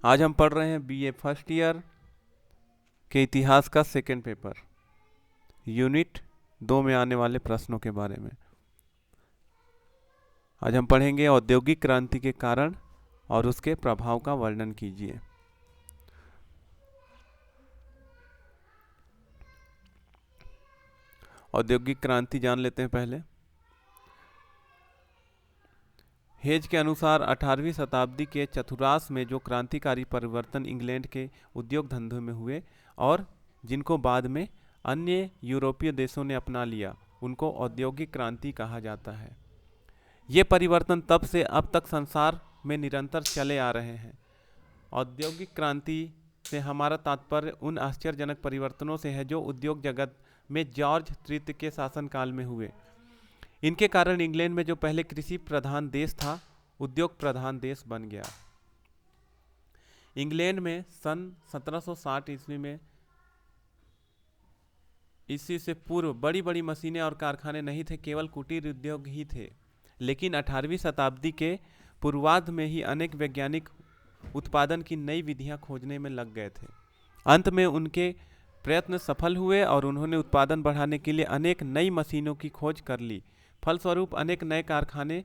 आज हम पढ़ रहे हैं बीए फर्स्ट ईयर के इतिहास का सेकंड पेपर, यूनिट 2 में आने वाले प्रश्नों के बारे में। आज हम पढ़ेंगे औद्योगिक क्रांति के कारण और उसके प्रभाव का वर्णन कीजिए। औद्योगिक क्रांति जान लेते हैं पहले। हेज के अनुसार 18वीं शताब्दी के चतुर्थांश में जो क्रांतिकारी परिवर्तन इंग्लैंड के उद्योग धंधों में हुए और जिनको बाद में अन्य यूरोपीय देशों ने अपना लिया, उनको औद्योगिक क्रांति कहा जाता है। ये परिवर्तन तब से अब तक संसार में निरंतर चले आ रहे हैं। औद्योगिक क्रांति से हमारा तात्पर्य उन आश्चर्यजनक परिवर्तनों से है जो उद्योग जगत में जॉर्ज तृतीय के शासनकाल में हुए। इनके कारण इंग्लैंड में जो पहले कृषि प्रधान देश था, उद्योग प्रधान देश बन गया। इंग्लैंड में सन 1760 ईस्वी में इसी से पूर्व बड़ी बड़ी मशीनें और कारखाने नहीं थे, केवल कुटीर उद्योग ही थे। लेकिन 18वीं शताब्दी के पूर्वार्ध में ही अनेक वैज्ञानिक उत्पादन की नई विधियां खोजने में लग गए थे। अंत में उनके प्रयत्न सफल हुए और उन्होंने उत्पादन बढ़ाने के लिए अनेक नई मशीनों की खोज कर ली। फलस्वरूप अनेक नए कारखाने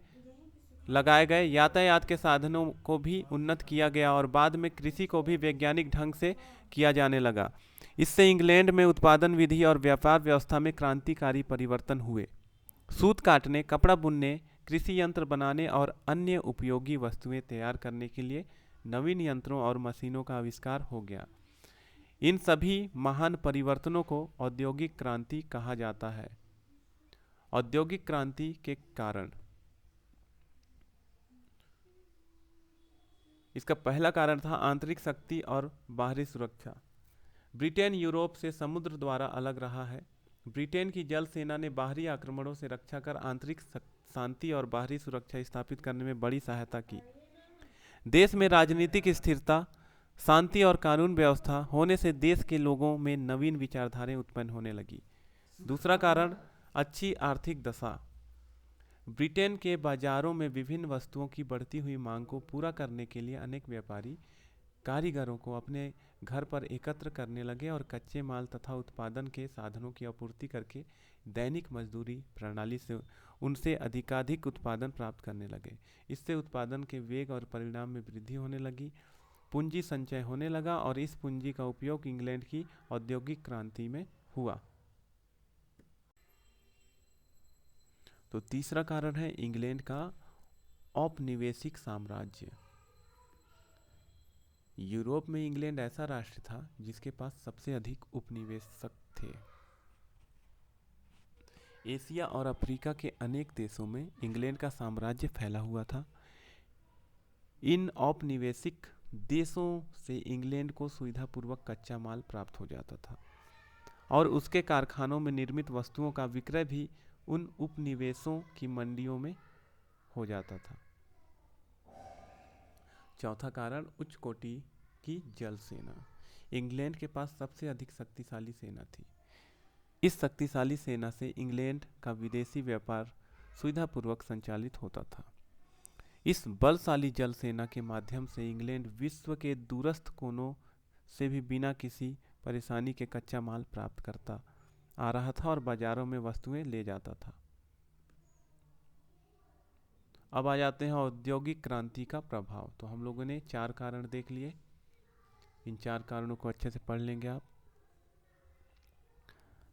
लगाए गए, यातायात के साधनों को भी उन्नत किया गया और बाद में कृषि को भी वैज्ञानिक ढंग से किया जाने लगा। इससे इंग्लैंड में उत्पादन विधि और व्यापार व्यवस्था में क्रांतिकारी परिवर्तन हुए। सूत काटने, कपड़ा बुनने, कृषि यंत्र बनाने और अन्य उपयोगी वस्तुएं तैयार करने के लिए नवीन यंत्रों और मशीनों का आविष्कार हो गया। इन सभी महान परिवर्तनों को औद्योगिक क्रांति कहा जाता है। औद्योगिक क्रांति के कारण, इसका पहला कारण था आंतरिक शक्ति और बाहरी सुरक्षा। ब्रिटेन यूरोप से समुद्र द्वारा अलग रहा है। ब्रिटेन की जल सेना ने बाहरी आक्रमणों से रक्षा कर आंतरिक शांति और बाहरी सुरक्षा स्थापित करने में बड़ी सहायता की। देश में राजनीतिक स्थिरता, शांति और कानून व्यवस्था होने से देश के लोगों में नवीन विचारधाराएं उत्पन्न होने लगी। दूसरा कारण, अच्छी आर्थिक दशा। ब्रिटेन के बाजारों में विभिन्न वस्तुओं की बढ़ती हुई मांग को पूरा करने के लिए अनेक व्यापारी कारीगरों को अपने घर पर एकत्र करने लगे और कच्चे माल तथा उत्पादन के साधनों की आपूर्ति करके दैनिक मजदूरी प्रणाली से उनसे अधिकाधिक उत्पादन प्राप्त करने लगे। इससे उत्पादन के वेग और परिणाम में वृद्धि होने लगी, पूंजी संचय होने लगा और इस पूंजी का उपयोग इंग्लैंड की औद्योगिक क्रांति में हुआ। तो तीसरा कारण है इंग्लैंड का औपनिवेशिक साम्राज्य। यूरोप में इंग्लैंड ऐसा राष्ट्र था जिसके पास सबसे अधिक उपनिवेशक थे। एशिया और अफ्रीका के अनेक देशों में इंग्लैंड का साम्राज्य फैला हुआ था। इन औपनिवेशिक देशों से इंग्लैंड को सुविधापूर्वक कच्चा माल प्राप्त हो जाता था और उसके कारखानों में निर्मित वस्तुओं का विक्रय भी उन उपनिवेशों की मंडियों में हो जाता था। चौथा कारण, उच्च कोटि की जल सेना। इंग्लैंड के पास सबसे अधिक शक्तिशाली सेना थी। इस शक्तिशाली सेना से इंग्लैंड का विदेशी व्यापार सुविधापूर्वक संचालित होता था। इस बलशाली जल सेना के माध्यम से इंग्लैंड विश्व के दूरस्थ कोनों से भी बिना किसी परेशानी के कच्चा माल प्राप्त करता आ रहा था और बाजारों में वस्तुएं ले जाता था। अब आ जाते हैं औद्योगिक क्रांति का प्रभाव। तो हम लोगों ने 4 कारण देख लिए, इन 4 कारणों को अच्छे से पढ़ लेंगे आप।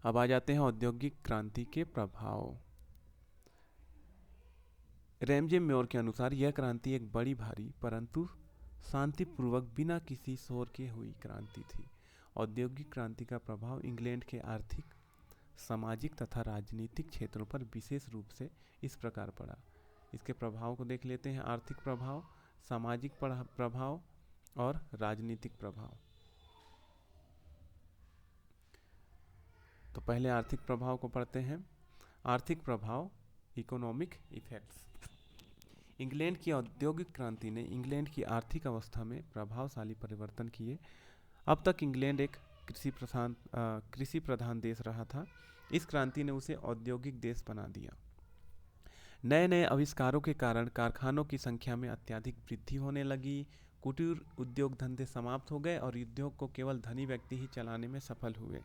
अब आ जाते हैं औद्योगिक क्रांति के प्रभाव। रैमजे म्योर के अनुसार यह क्रांति एक बड़ी भारी परंतु शांतिपूर्वक बिना किसी शोर के हुई क्रांति थी। औद्योगिक क्रांति का प्रभाव इंग्लैंड के आर्थिक, सामाजिक तथा राजनीतिक क्षेत्रों पर विशेष रूप से इस प्रकार पड़ा। इसके प्रभाव को देख लेते हैं। आर्थिक प्रभाव, सामाजिक प्रभाव और राजनीतिक प्रभाव। तो पहले आर्थिक प्रभाव को पढ़ते हैं। आर्थिक प्रभाव, इकोनॉमिक इफेक्ट्स। इंग्लैंड की औद्योगिक क्रांति ने इंग्लैंड की आर्थिक अवस्था में प्रभावशाली परिवर्तन किए। अब तक इंग्लैंड एक कृषि प्रधान देश रहा था। इस क्रांति ने उसे औद्योगिक देश बना दिया। नए नए आविष्कारों के कारण कारखानों की संख्या में अत्यधिक वृद्धि होने लगी, कुटीर उद्योग धंधे समाप्त हो गए और उद्योग को केवल धनी व्यक्ति ही चलाने में सफल हुए।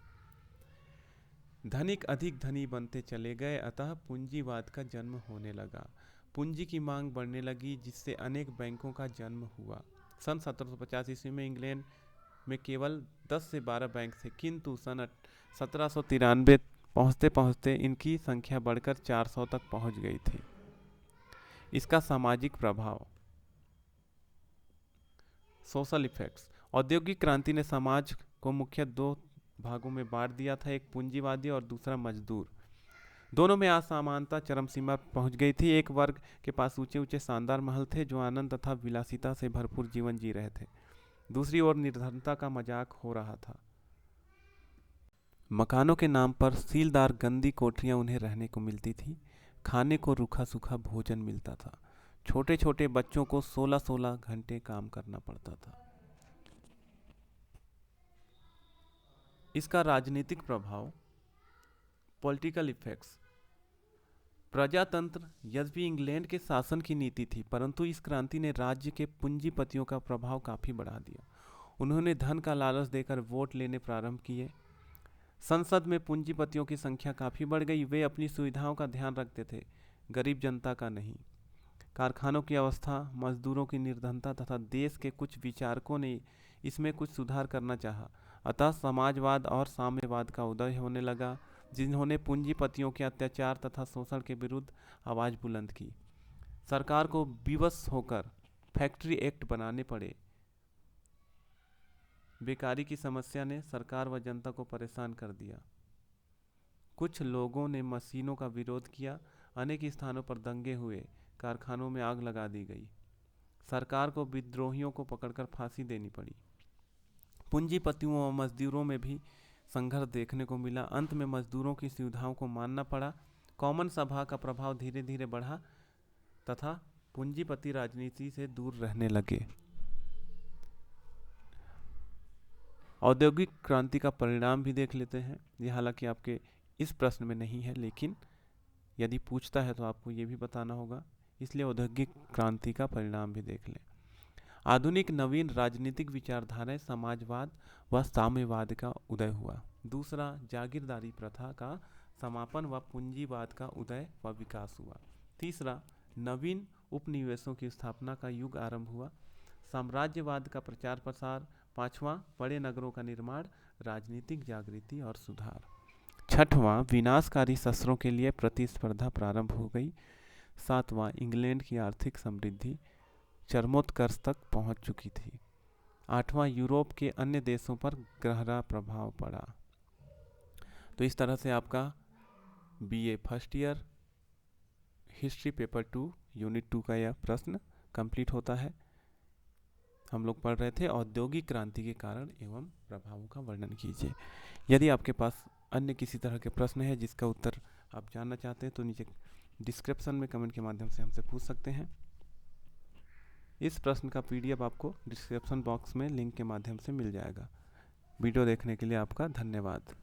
धनिक अधिक धनी बनते चले गए, अतः पूंजीवाद का जन्म होने लगा। पूंजी की मांग बढ़ने लगी, जिससे अनेक बैंकों का जन्म हुआ। सन 1750 ईस्वी में इंग्लैंड में केवल 10 से 12 बैंक थे, किंतु सन 1793 पहुँचते पहुँचते इनकी संख्या बढ़कर 400 तक पहुँच गई थी। इसका सामाजिक प्रभाव, सोशल इफेक्ट्स। औद्योगिक क्रांति ने समाज को मुख्य दो भागों में बांट दिया था, एक पूंजीवादी और दूसरा मजदूर। दोनों में असमानता चरम सीमा पर पहुंच गई थी। एक वर्ग के पास ऊंचे ऊंचे शानदार महल थे जो आनंद तथा विलासिता से भरपूर जीवन जी रहे थे, दूसरी ओर निर्धनता का मजाक हो रहा था। मकानों के नाम पर सीलदार गंदी कोठरियां उन्हें रहने को मिलती थी, खाने को रूखा सूखा भोजन मिलता था, छोटे छोटे बच्चों को 16-16 घंटे काम करना पड़ता था। इसका राजनीतिक प्रभाव, पॉलिटिकल इफेक्ट्स। प्रजातंत्र यद्यपि इंग्लैंड के शासन की नीति थी, परंतु इस क्रांति ने राज्य के पूंजीपतियों का प्रभाव काफ़ी बढ़ा दिया। उन्होंने धन का लालच देकर वोट लेने प्रारंभ किए। संसद में पूंजीपतियों की संख्या काफ़ी बढ़ गई। वे अपनी सुविधाओं का ध्यान रखते थे, गरीब जनता का नहीं। कारखानों की अवस्था, मजदूरों की निर्धनता तथा देश के कुछ विचारकों ने इसमें कुछ सुधार करना चाहा। अतः समाजवाद और साम्यवाद का उदय होने लगा, जिन्होंने पूंजीपतियों के अत्याचार तथा शोषण के विरुद्ध आवाज़ बुलंद की। सरकार को विवश होकर फैक्ट्री एक्ट बनाने पड़े। बेकारी की समस्या ने सरकार व जनता को परेशान कर दिया। कुछ लोगों ने मशीनों का विरोध किया। अनेक स्थानों पर दंगे हुए, कारखानों में आग लगा दी गई। सरकार को विद्रोहियों को पकड़कर फांसी देनी पड़ी। पूंजीपतियों और मजदूरों में भी संघर्ष देखने को मिला। अंत में मजदूरों की सुविधाओं को मानना पड़ा। कॉमन सभा का प्रभाव धीरे धीरे बढ़ा तथा पूंजीपति राजनीति से दूर रहने लगे। औद्योगिक क्रांति का परिणाम भी देख लेते हैं। ये हालांकि आपके इस प्रश्न में नहीं है, लेकिन यदि पूछता है तो आपको ये भी बताना होगा, इसलिए औद्योगिक क्रांति का परिणाम भी देख लें। आधुनिक नवीन राजनीतिक विचारधाराएं, समाजवाद व साम्यवाद का उदय हुआ। दूसरा, जागीरदारी प्रथा का समापन व पूंजीवाद का उदय व विकास हुआ। तीसरा, नवीन उपनिवेशों की स्थापना का युग आरंभ हुआ। साम्राज्यवाद का प्रचार प्रसार। पांचवां, बड़े नगरों का निर्माण, राजनीतिक जागृति और सुधार। छठवां, विनाशकारी शस्त्रों के लिए प्रतिस्पर्धा प्रारंभ हो गई। सातवां, इंग्लैंड की आर्थिक समृद्धि चरमोत्कर्ष तक पहुंच चुकी थी। आठवां, यूरोप के अन्य देशों पर गहरा प्रभाव पड़ा। तो इस तरह से आपका BA first year history paper 2 unit 2 का यह प्रश्न कंप्लीट होता है। हम लोग पढ़ रहे थे औद्योगिक क्रांति के कारण एवं प्रभावों का वर्णन कीजिए। यदि आपके पास अन्य किसी तरह के प्रश्न है जिसका उत्तर आप जानना चाहते हैं तो नीचे डिस्क्रिप्शन में कमेंट के माध्यम से हमसे पूछ सकते हैं। इस प्रश्न का पीडीएफ आपको डिस्क्रिप्शन बॉक्स में लिंक के माध्यम से मिल जाएगा। वीडियो देखने के लिए आपका धन्यवाद।